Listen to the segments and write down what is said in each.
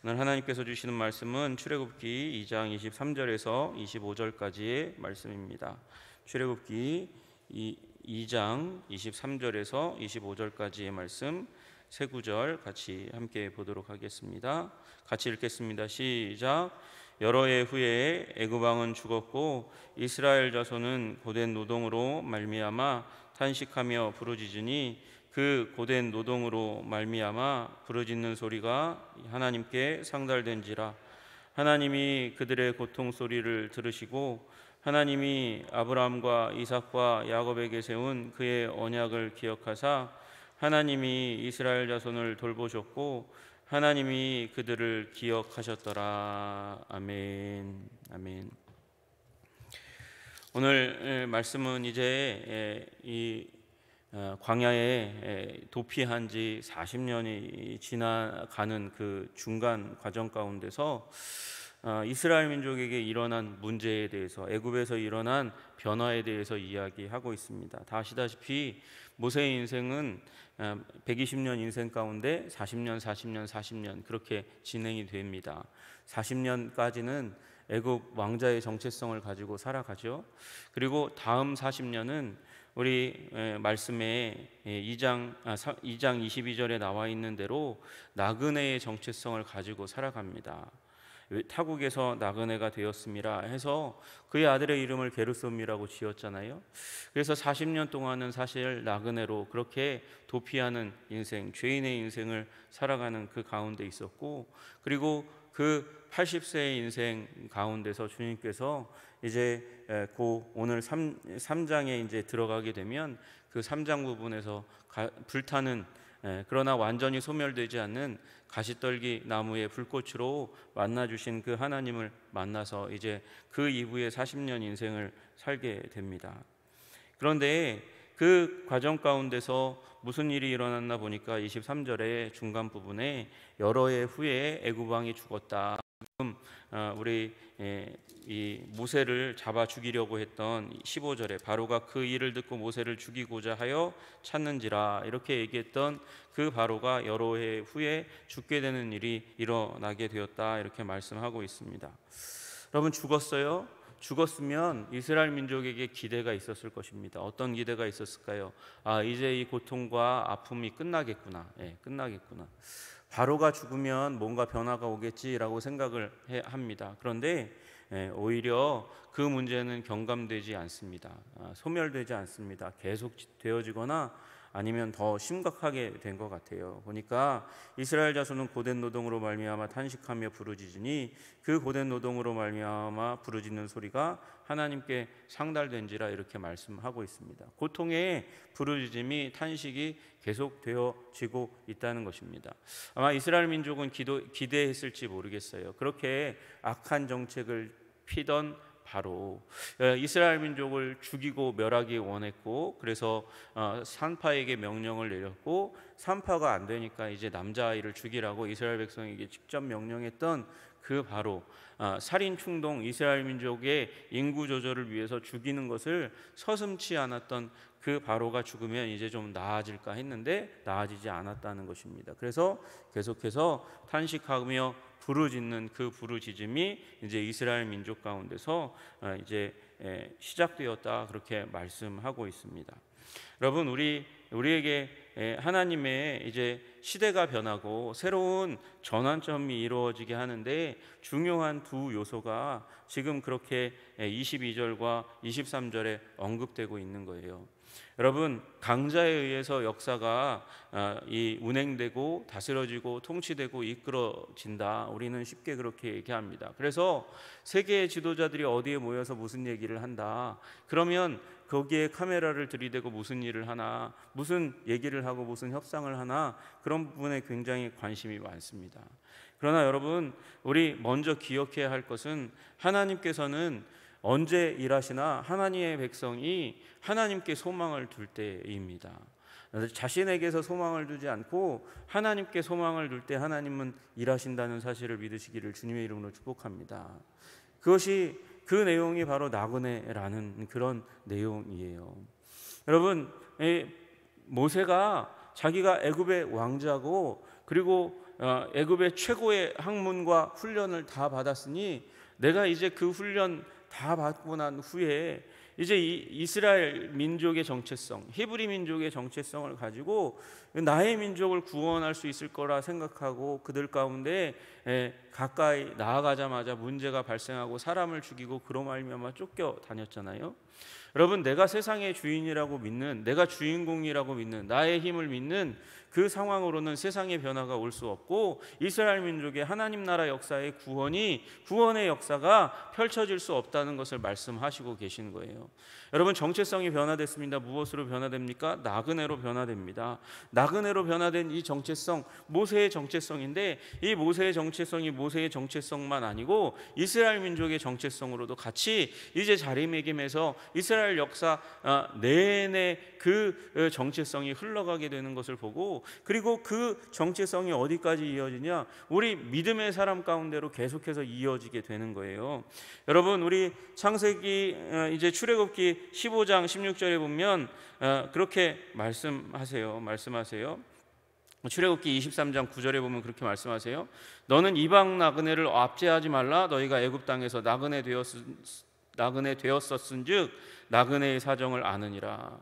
오늘 하나님께서 주시는 말씀은 출애굽기 2장 23절에서 25절까지의 말씀입니다. 출애굽기 2장 23절에서 25절까지의 말씀 세 구절 같이 함께 보도록 하겠습니다. 같이 읽겠습니다. 시작. 여러 해 후에 애굽 왕은 죽었고 이스라엘 자손은 고된 노동으로 말미암아 탄식하며 부르짖으니 그 고된 노동으로 말미암아 부르짖는 소리가 하나님께 상달된지라. 하나님이 그들의 고통 소리를 들으시고 하나님이 아브라함과 이삭과 야곱에게 세운 그의 언약을 기억하사 하나님이 이스라엘 자손을 돌보셨고 하나님이 그들을 기억하셨더라. 아멘. 아멘. 오늘 말씀은 이제 이 광야에 도피한 지 40년이 지나가는 그 중간 과정 가운데서 이스라엘 민족에게 일어난 문제에 대해서, 애굽에서 일어난 변화에 대해서 이야기하고 있습니다. 다 아시다시피 모세의 인생은 120년 인생 가운데 40년, 40년, 40년 그렇게 진행이 됩니다. 40년까지는 애굽 왕자의 정체성을 가지고 살아가죠. 그리고 다음 40년은 우리 말씀에 2장 22절에 나와 있는 대로 나그네의 정체성을 가지고 살아갑니다. 타국에서 나그네가 되었음이라 해서 그의 아들의 이름을 게르솜이라고 지었잖아요. 그래서 40년 동안은 사실 나그네로 그렇게 도피하는 인생, 죄인의 인생을 살아가는 그 가운데 있었고, 그리고 그 80세의 인생 가운데서 주님께서 이제 오늘 3장에 이제 들어가게 되면 그 3장 부분에서 불타는, 그러나 완전히 소멸되지 않는 가시떨기 나무의 불꽃으로 만나주신 그 하나님을 만나서 이제 그 이후에 40년 인생을 살게 됩니다. 그런데 그 과정 가운데서 무슨 일이 일어났나 보니까 23절의 중간 부분에 여러 해 후에 애굽 왕이 죽었다. 우리 이 모세를 잡아 죽이려고 했던 15절에 바로가 그 일을 듣고 모세를 죽이고자 하여 찾는지라 이렇게 얘기했던 그 바로가 여러 해 후에 죽게 되는 일이 일어나게 되었다 이렇게 말씀하고 있습니다. 여러분, 죽었어요? 죽었으면 이스라엘 민족에게 기대가 있었을 것입니다. 어떤 기대가 있었을까요? 이제 이 고통과 아픔이 끝나겠구나. 끝나겠구나. 바로가 죽으면 뭔가 변화가 오겠지라고 생각을 합니다. 그런데 오히려 그 문제는 경감되지 않습니다. 소멸되지 않습니다. 계속 되어지거나 아니면 더 심각하게 된 것 같아요. 보니까 이스라엘 자손은 고된 노동으로 말미암아 탄식하며 부르짖으니 그 고된 노동으로 말미암아 부르짖는 소리가 하나님께 상달된지라 이렇게 말씀하고 있습니다. 고통의 부르짖음이, 탄식이 계속 되어지고 있다는 것입니다. 아마 이스라엘 민족은 기대했을지 모르겠어요. 그렇게 악한 정책을 피던 바로 이스라엘 민족을 죽이고 멸하기 원했고, 그래서 산파에게 명령을 내렸고, 산파가 안 되니까 이제 남자아이를 죽이라고 이스라엘 백성에게 직접 명령했던 그 바로 살인 충동, 이스라엘 민족의 인구 조절을 위해서 죽이는 것을 서슴지 않았던 그 바로가 죽으면 이제 좀 나아질까 했는데 나아지지 않았다는 것입니다. 그래서 계속해서 탄식하며 부르짖는 그 부르짖음이 이제 이스라엘 민족 가운데서 이제 시작되었다 그렇게 말씀하고 있습니다. 여러분, 우리에게 하나님의 이제 시대가 변하고 새로운 전환점이 이루어지게 하는데 중요한 두 요소가 지금 그렇게 22절과 23절에 언급되고 있는 거예요. 여러분, 강자에 의해서 역사가 운행되고 다스려지고 통치되고 이끌어진다. 우리는 쉽게 그렇게 얘기합니다. 그래서 세계의 지도자들이 어디에 모여서 무슨 얘기를 한다. 그러면 거기에 카메라를 들이대고 무슨 일을 하나, 무슨 얘기를 하고 무슨 협상을 하나, 그런 부분에 굉장히 관심이 많습니다. 그러나 여러분, 우리 먼저 기억해야 할 것은 하나님께서는 언제 일하시나 하나님의 백성이 하나님께 소망을 둘 때입니다. 자신에게서 소망을 두지 않고 하나님께 소망을 둘 때 하나님은 일하신다는 사실을 믿으시기를 주님의 이름으로 축복합니다. 그것이 그 내용이 바로 나그네라는 그런 내용이에요. 여러분, 모세가 자기가 애굽의 왕자고 그리고 애굽의 최고의 학문과 훈련을 다 받았으니 내가 이제 그 훈련 다 받고 난 후에 이제 이스라엘 민족의 정체성, 히브리 민족의 정체성을 가지고 나의 민족을 구원할 수 있을 거라 생각하고 그들 가운데 가까이 나아가자마자 문제가 발생하고 사람을 죽이고 그로 말미암아 쫓겨 다녔잖아요. 여러분, 내가 세상의 주인이라고 믿는, 내가 주인공이라고 믿는, 나의 힘을 믿는 그 상황으로는 세상의 변화가 올 수 없고 이스라엘 민족의 하나님 나라 역사의 구원의 역사가 펼쳐질 수 없다는 것을 말씀하시고 계신 거예요. 여러분, 정체성이 변화됐습니다. 무엇으로 변화됩니까? 나그네로 변화됩니다. 나그네로 변화된 이 정체성, 모세의 정체성인데 이 모세의 정체성이 모세의 정체성만 아니고 이스라엘 민족의 정체성으로도 같이 이제 자리매김해서 이스라엘 역사 내내 그 정체성이 흘러가게 되는 것을 보고, 그리고 그 정체성이 어디까지 이어지냐? 우리 믿음의 사람 가운데로 계속해서 이어지게 되는 거예요. 여러분, 우리 창세기 이제 출애굽기 15장 16절에 보면 그렇게 말씀하세요. 출애굽기 23장 9절에 보면 그렇게 말씀하세요. 너는 이방 나그네를 압제하지 말라. 너희가 애굽 땅에서 나그네 되었었은즉 나그네의 사정을 아느니라.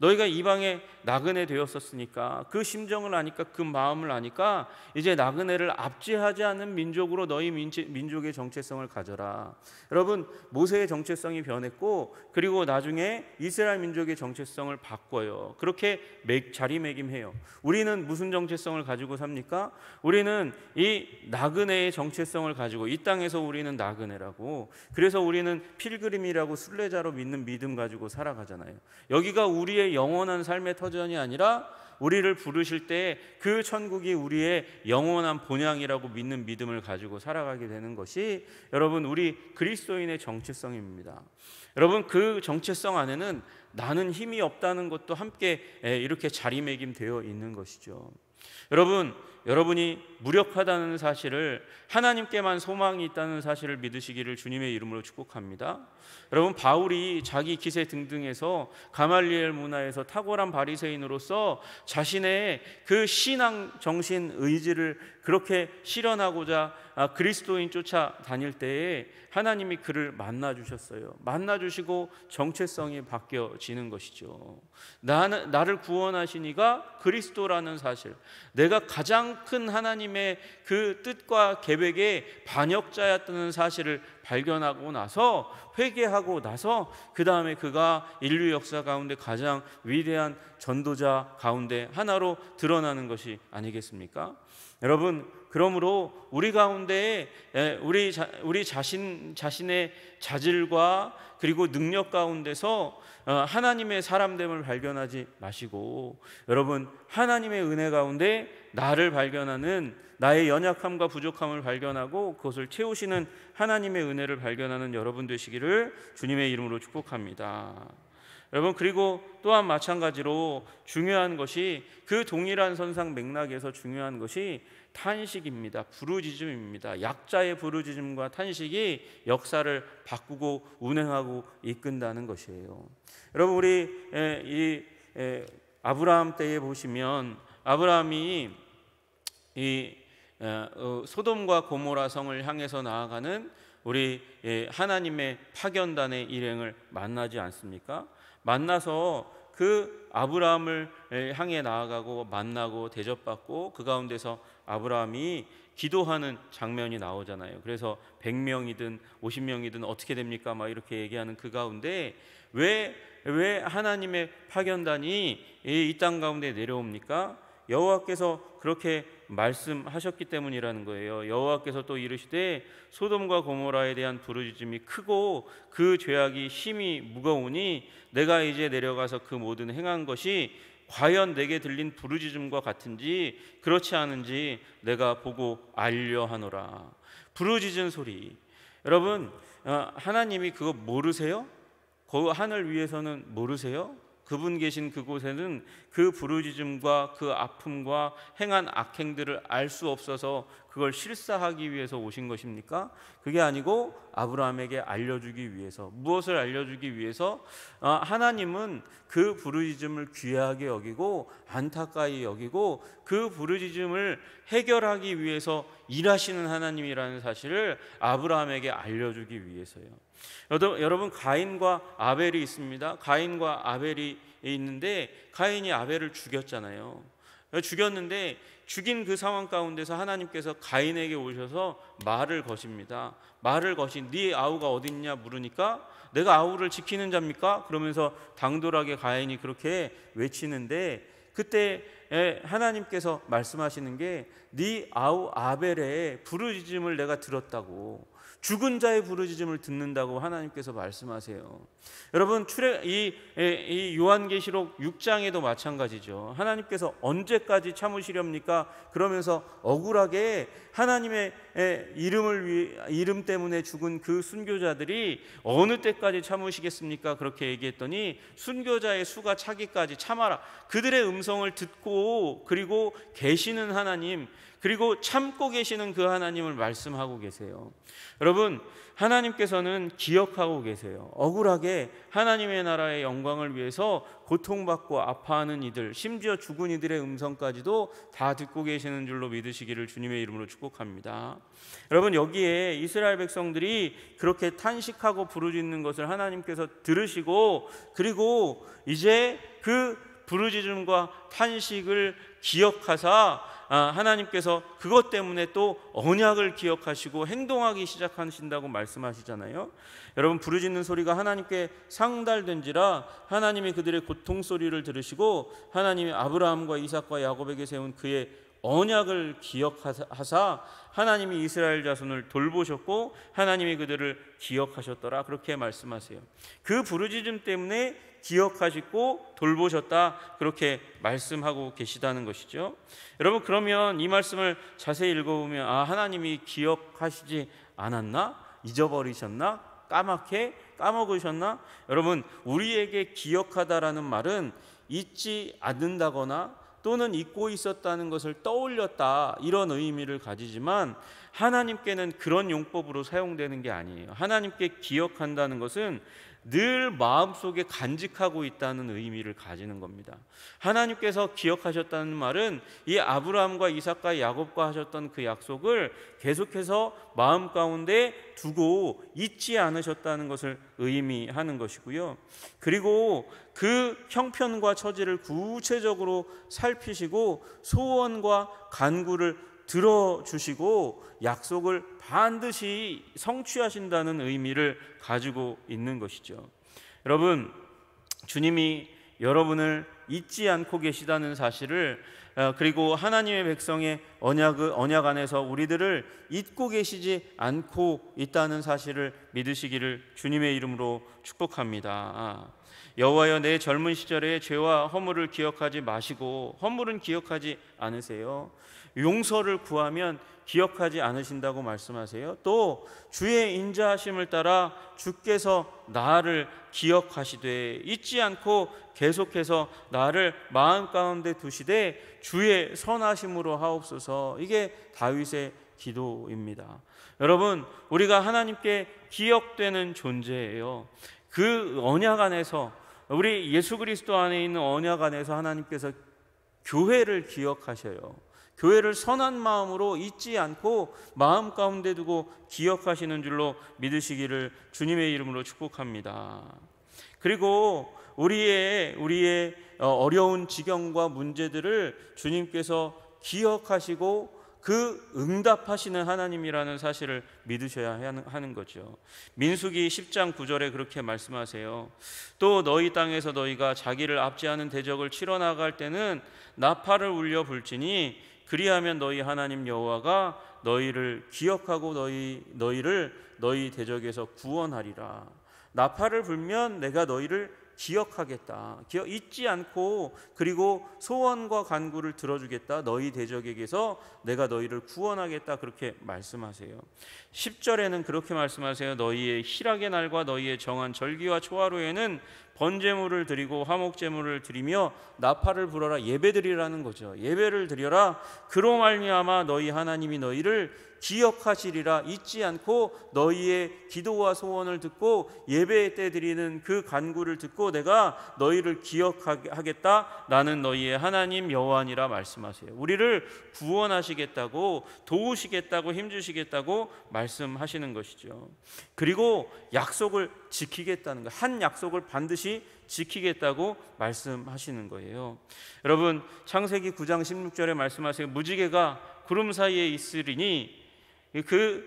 너희가 이방에 나그네 되었었으니까 그 심정을 아니까, 그 마음을 아니까 이제 나그네를 압제하지 않는 민족으로 너희 민족의 정체성을 가져라. 여러분, 모세의 정체성이 변했고 그리고 나중에 이스라엘 민족의 정체성을 바꿔요. 그렇게 자리매김해요. 우리는 무슨 정체성을 가지고 삽니까? 우리는 이 나그네의 정체성을 가지고, 이 땅에서 우리는 나그네라고, 그래서 우리는 필그림이라고 순례자로 믿는 믿음 가지고 살아가잖아요. 여기가 우리의 영원한 삶의 터전이 아니라 우리를 부르실 때 그 천국이 우리의 영원한 본향이라고 믿는 믿음을 가지고 살아가게 되는 것이 여러분, 우리 그리스도인의 정체성입니다. 여러분, 그 정체성 안에는 나는 힘이 없다는 것도 함께 이렇게 자리매김되어 있는 것이죠. 여러분이 무력하다는 사실을, 하나님께만 소망이 있다는 사실을 믿으시기를 주님의 이름으로 축복합니다. 여러분, 바울이 자기 기세 등등에서 가말리엘 문화에서 탁월한 바리새인으로서 자신의 그 신앙 정신 의지를 그렇게 실현하고자 그리스도인 쫓아다닐 때에 하나님이 그를 만나주셨어요. 만나주시고 정체성이 바뀌어지는 것이죠. 나를 구원하신 이가 그리스도라는 사실, 내가 가장 큰 하나님의 그 뜻과 계획의 반역자였다는 사실을 발견하고 나서, 회개하고 나서 그 다음에 그가 인류 역사 가운데 가장 위대한 전도자 가운데 하나로 드러나는 것이 아니겠습니까? 여러분, 그러므로 우리 가운데 우리 자신의 자질과 그리고 능력 가운데서 하나님의 사람됨을 발견하지 마시고, 여러분, 하나님의 은혜 가운데 나를 발견하는, 나의 연약함과 부족함을 발견하고 그것을 채우시는 하나님의 은혜를 발견하는 여러분 되시기를 주님의 이름으로 축복합니다. 여러분, 그리고 또한 마찬가지로 중요한 것이, 그 동일한 선상 맥락에서 중요한 것이 탄식입니다. 부르짖음입니다. 약자의 부르짖음과 탄식이 역사를 바꾸고 운행하고 이끈다는 것이에요. 여러분, 우리 아브라함 때에 보시면 아브라함이 이 소돔과 고모라 성을 향해서 나아가는 우리 하나님의 파견단의 일행을 만나지 않습니까? 만나서 그 아브라함을 향해 나아가고 만나고 대접받고 그 가운데서 아브라함이 기도하는 장면이 나오잖아요. 그래서 100명이든 50명이든 어떻게 됩니까? 막 이렇게 얘기하는 그 가운데 왜 하나님의 파견단이 이 땅 가운데 내려옵니까? 여호와께서 그렇게 말씀하셨기 때문이라는 거예요. 여호와께서 또 이르시되 소돔과 고모라에 대한 부르짖음이 크고 그 죄악이 심히 무거우니 내가 이제 내려가서 그 모든 행한 것이 과연 내게 들린 부르짖음과 같은지 그렇지 않은지 내가 보고 알려 하노라. 부르짖은 소리. 여러분, 하나님이 그거 모르세요? 그 하늘 위에서는 모르세요? 그분 계신 그곳에는 그 부르짖음과 그 아픔과 행한 악행들을 알 수 없어서 그걸 실사하기 위해서 오신 것입니까? 그게 아니고 아브라함에게 알려주기 위해서. 무엇을 알려주기 위해서? 하나님은 그 부르짖음을 귀하게 여기고 안타까이 여기고 그 부르짖음을 해결하기 위해서 일하시는 하나님이라는 사실을 아브라함에게 알려주기 위해서요. 여러분, 가인과 아벨이 있습니다. 가인과 아벨이 있는데 가인이 아벨을 죽였잖아요. 죽였는데 죽인 그 상황 가운데서 하나님께서 가인에게 오셔서 말을 거십니다. 말을 거신 네 아우가 어디 있냐 물으니까 내가 아우를 지키는 자입니까? 그러면서 당돌하게 가인이 그렇게 외치는데 그때 하나님께서 말씀하시는 게 네 아우 아벨의 부르짖음을 내가 들었다고, 죽은 자의 부르짖음을 듣는다고 하나님께서 말씀하세요. 여러분, 이 요한계시록 6장에도 마찬가지죠. 하나님께서 언제까지 참으시렵니까? 그러면서 억울하게 하나님의 이름 때문에 죽은 그 순교자들이 어느 때까지 참으시겠습니까? 그렇게 얘기했더니 순교자의 수가 차기까지 참아라. 그들의 음성을 듣고 그리고 계시는 하나님, 그리고 참고 계시는 그 하나님을 말씀하고 계세요. 여러분, 하나님께서는 기억하고 계세요. 억울하게 하나님의 나라의 영광을 위해서 고통받고 아파하는 이들, 심지어 죽은 이들의 음성까지도 다 듣고 계시는 줄로 믿으시기를 주님의 이름으로 축복합니다. 여러분, 여기에 이스라엘 백성들이 그렇게 탄식하고 부르짖는 것을 하나님께서 들으시고 그리고 이제 그 부르짖음과 탄식을 기억하사 하나님께서 그것 때문에 또 언약을 기억하시고 행동하기 시작하신다고 말씀하시잖아요. 여러분, 부르짖는 소리가 하나님께 상달된지라 하나님이 그들의 고통 소리를 들으시고 하나님이 아브라함과 이삭과 야곱에게 세운 그의 언약을 기억하사 하나님이 이스라엘 자손을 돌보셨고 하나님이 그들을 기억하셨더라, 그렇게 말씀하세요. 그 부르짖음 때문에 기억하시고 돌보셨다, 그렇게 말씀하고 계시다는 것이죠. 여러분, 그러면 이 말씀을 자세히 읽어보면 하나님이 기억하시지 않았나? 잊어버리셨나? 까먹으셨나? 여러분, 우리에게 기억하다라는 말은 잊지 않는다거나 또는 잊고 있었다는 것을 떠올렸다, 이런 의미를 가지지만 하나님께는 그런 용법으로 사용되는 게 아니에요. 하나님께 기억한다는 것은 늘 마음속에 간직하고 있다는 의미를 가지는 겁니다. 하나님께서 기억하셨다는 말은 이 아브라함과 이삭과 야곱과 하셨던 그 약속을 계속해서 마음 가운데 두고 잊지 않으셨다는 것을 의미하는 것이고요. 그리고 그 형편과 처지를 구체적으로 살피시고 소원과 간구를 들어주시고 약속을 반드시 성취하신다는 의미를 가지고 있는 것이죠. 여러분, 주님이 여러분을 잊지 않고 계시다는 사실을, 그리고 하나님의 백성의 언약 안에서 우리들을 잊고 계시지 않고 있다는 사실을 믿으시기를 주님의 이름으로 축복합니다. 여호와여, 내 젊은 시절의 죄와 허물을 기억하지 마시고, 허물은 기억하지 않으세요. 용서를 구하면 기억하지 않으신다고 말씀하세요. 또 주의 인자하심을 따라 주께서 나를 기억하시되 잊지 않고 계속해서 나를 마음 가운데 두시되 주의 선하심으로 하옵소서. 이게 다윗의 기도입니다. 여러분, 우리가 하나님께 기억되는 존재예요. 그 언약 안에서, 우리 예수 그리스도 안에 있는 언약 안에서 하나님께서 교회를 기억하셔요. 교회를 선한 마음으로 잊지 않고 마음 가운데 두고 기억하시는 줄로 믿으시기를 주님의 이름으로 축복합니다. 그리고 우리의 어려운 지경과 문제들을 주님께서 기억하시고 그 응답하시는 하나님이라는 사실을 믿으셔야 하는 거죠. 민수기 10장 9절에 그렇게 말씀하세요. 또 너희 땅에서 너희가 자기를 압제하는 대적을 치러 나갈 때는 나팔을 울려 불지니 그리하면 너희 하나님 여호와가 너희를 기억하고 너희를 너희 대적에서 구원하리라. 나팔을 불면 내가 너희를 기억하겠다. 잊지 않고 그리고 소원과 간구를 들어주겠다. 너희 대적에게서 내가 너희를 구원하겠다. 그렇게 말씀하세요. 10절에는 그렇게 말씀하세요. 너희의 희락의 날과 너희의 정한 절기와 초하루에는 번제물을 드리고 화목제물을 드리며 나팔을 불어라, 예배드리라는 거죠. 예배를 드려라. 그로 말미암아 너희 하나님이 너희를 기억하시리라. 잊지 않고 너희의 기도와 소원을 듣고 예배 때 드리는 그 간구를 듣고 내가 너희를 기억하겠다. 나는 너희의 하나님 여호와니라 말씀하세요. 우리를 구원하시겠다고, 도우시겠다고, 힘주시겠다고 말씀하시는 것이죠. 그리고 약속을 지키겠다는 거, 한 약속을 반드시 지키겠다고 말씀하시는 거예요. 여러분, 창세기 9장 16절에 말씀하세요. 무지개가 구름 사이에 있으리니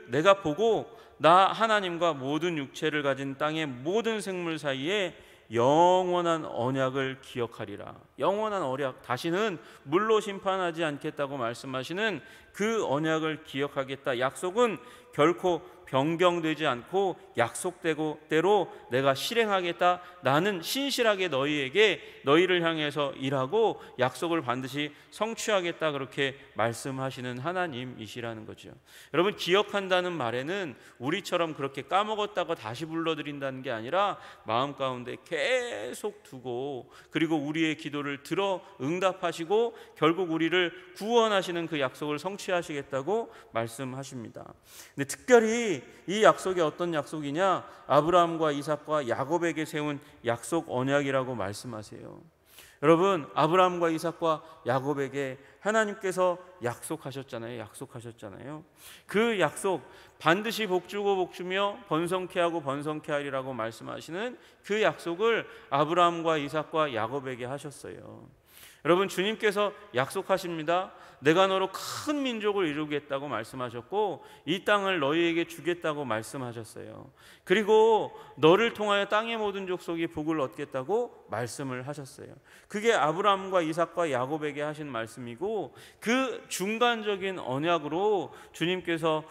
내가 보고 나 하나님과 모든 육체를 가진 땅의 모든 생물 사이에 영원한 언약을 기억하리라. 영원한 언약, 다시는 물로 심판하지 않겠다고 말씀하시는 그 언약을 기억하겠다. 약속은 결코 변경되지 않고 약속대로 내가 실행하겠다. 나는 신실하게 너희를 향해서 일하고 약속을 반드시 성취하겠다. 그렇게 말씀하시는 하나님이시라는 거죠. 여러분, 기억한다는 말에는 우리처럼 그렇게 까먹었다고 다시 불러드린다는 게 아니라 마음 가운데 계속 두고, 그리고 우리의 기도를 들어 응답하시고 결국 우리를 구원하시는 그 약속을 성취하시겠다고 말씀하십니다. 근데 특별히 이 약속이 어떤 약속이냐? 아브라함과 이삭과 야곱에게 세운 약속 언약이라고 말씀하세요. 여러분, 아브라함과 이삭과 야곱에게 하나님께서 약속하셨잖아요. 그 약속, 반드시 복주고 복주며 번성케 하고 번성케 하리라고 말씀하시는 그 약속을 아브라함과 이삭과 야곱에게 하셨어요. 여러분, 주님께서 약속하십니다. 내가 너로 큰 민족을 이루겠다고 말씀하셨고 이 땅을 너희에게 주겠다고 말씀하셨어요. 그리고 너를 통하여 땅의 모든 족속이 복을 얻겠다고 말씀을 하셨어요. 그게 아브라함과 이삭과 야곱에게 하신 말씀이고, 그 중간적인 언약으로 주님께서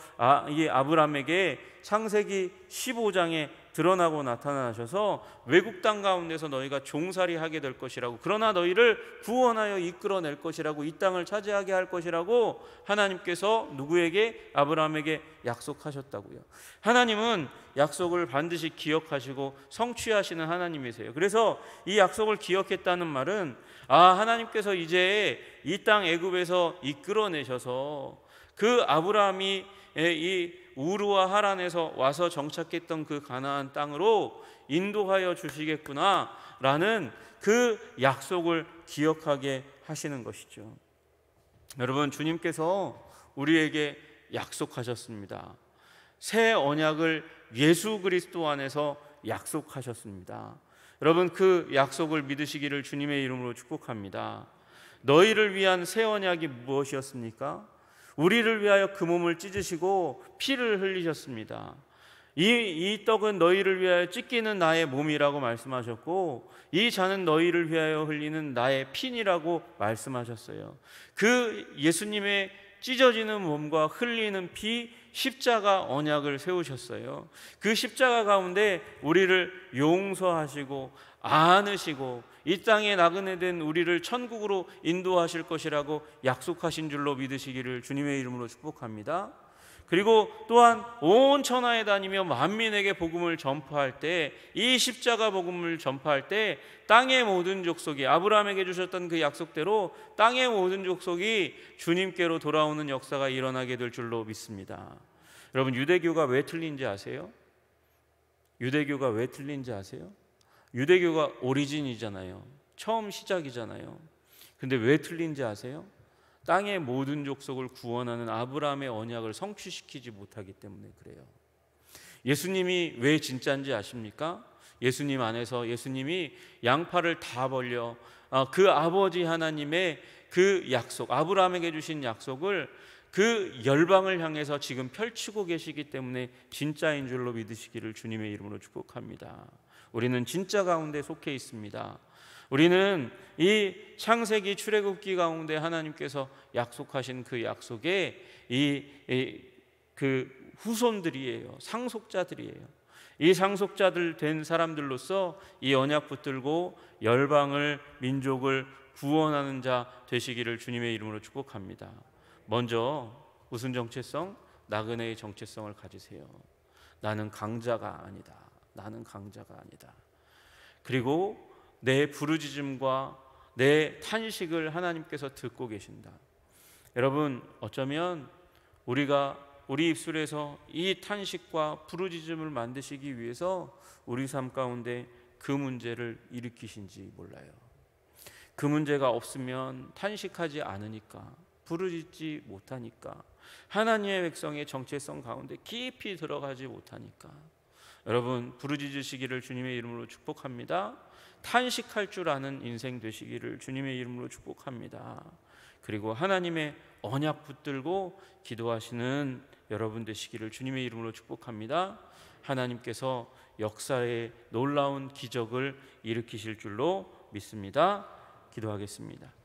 이 아브라함에게 창세기 15장에 드러나고 나타나셔서 외국 땅 가운데서 너희가 종살이하게 될 것이라고, 그러나 너희를 구원하여 이끌어낼 것이라고, 이 땅을 차지하게 할 것이라고 하나님께서 누구에게? 아브라함에게 약속하셨다고요. 하나님은 약속을 반드시 기억하시고 성취하시는 하나님이세요. 그래서 이 약속을 기억했다는 말은 하나님께서 이제 이 땅 애굽에서 이끌어내셔서 그 아브라함이 이 우르와 하란에서 와서 정착했던 그 가나안 땅으로 인도하여 주시겠구나 라는 그 약속을 기억하게 하시는 것이죠. 여러분, 주님께서 우리에게 약속하셨습니다. 새 언약을 예수 그리스도 안에서 약속하셨습니다. 여러분, 그 약속을 믿으시기를 주님의 이름으로 축복합니다. 너희를 위한 새 언약이 무엇이었습니까? 우리를 위하여 그 몸을 찢으시고 피를 흘리셨습니다. 이 떡은 너희를 위하여 찢기는 나의 몸이라고 말씀하셨고 이 잔은 너희를 위하여 흘리는 나의 피니라고 말씀하셨어요. 그 예수님의 찢어지는 몸과 흘리는 피, 십자가 언약을 세우셨어요. 그 십자가 가운데 우리를 용서하시고 안으시고 이 땅에 나그네 된 우리를 천국으로 인도하실 것이라고 약속하신 줄로 믿으시기를 주님의 이름으로 축복합니다. 그리고 또한 온 천하에 다니며 만민에게 복음을 전파할 때, 이 십자가 복음을 전파할 때 땅의 모든 족속이, 아브라함에게 주셨던 그 약속대로 땅의 모든 족속이 주님께로 돌아오는 역사가 일어나게 될 줄로 믿습니다. 여러분, 유대교가 왜 틀린지 아세요? 유대교가 왜 틀린지 아세요? 유대교가 오리진이잖아요. 처음 시작이잖아요. 근데 왜 틀린지 아세요? 땅의 모든 족속을 구원하는 아브라함의 언약을 성취시키지 못하기 때문에 그래요. 예수님이 왜 진짜인지 아십니까? 예수님 안에서 예수님이 양팔을 다 벌려 그 아버지 하나님의 그 약속, 아브라함에게 주신 약속을 그 열방을 향해서 지금 펼치고 계시기 때문에 진짜인 줄로 믿으시기를 주님의 이름으로 축복합니다. 우리는 진짜 가운데 속해 있습니다. 우리는 이 창세기 출애굽기 가운데 하나님께서 약속하신 그 약속에 그 후손들이에요. 상속자들이에요. 이 상속자들 된 사람들로서 이 언약 붙들고 열방을, 민족을 구원하는 자 되시기를 주님의 이름으로 축복합니다. 먼저 무슨 정체성? 나그네의 정체성을 가지세요. 나는 강자가 아니다. 나는 강자가 아니다. 그리고 내 부르짖음과 내 탄식을 하나님께서 듣고 계신다. 여러분, 어쩌면 우리 입술에서 이 탄식과 부르짖음을 만드시기 위해서 우리 삶 가운데 그 문제를 일으키신지 몰라요. 그 문제가 없으면 탄식하지 않으니까, 부르짖지 못하니까, 하나님의 백성의 정체성 가운데 깊이 들어가지 못하니까. 여러분, 부르짖으시기를 주님의 이름으로 축복합니다. 탄식할 줄 아는 인생 되시기를 주님의 이름으로 축복합니다. 그리고 하나님의 언약 붙들고 기도하시는 여러분 되시기를 주님의 이름으로 축복합니다. 하나님께서 역사의 놀라운 기적을 일으키실 줄로 믿습니다. 기도하겠습니다.